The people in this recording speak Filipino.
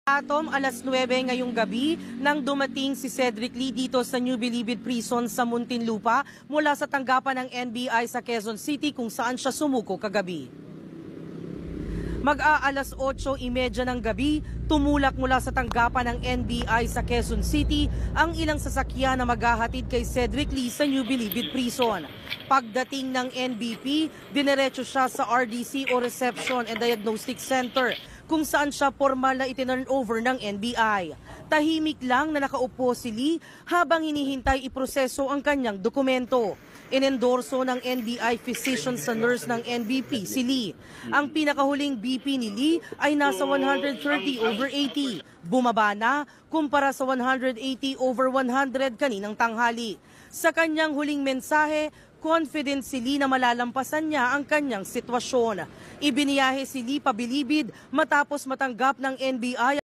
Atom, alas 9 ngayong gabi nang dumating si Cedric Lee dito sa New Bilibid Prison sa Muntinlupa mula sa tanggapan ng NBI sa Quezon City kung saan siya sumuko kagabi. Mag-aalas 8:30 ng gabi, tumulak mula sa tanggapan ng NBI sa Quezon City ang ilang sasakyan na maghahatid kay Cedric Lee sa New Bilibid Prison. Pagdating ng NBP, dinerecho siya sa RDC o Reception and Diagnostic Center kung saan siya formal na itinurn over ng NBI. Tahimik lang na nakaupo si Lee habang hinihintay iproseso ang kanyang dokumento. Inendorso ng NBI physician sa nurse ng NBP si Lee. Ang pinakahuling BP ni Lee ay nasa 130/80. Bumaba na kumpara sa 180/100 kaninang tanghali. Sa kanyang huling mensahe, confident si Lee na malalampasan niya ang kanyang sitwasyon. Ibiniyahe si Lee pabilibid matapos matanggap ng NBI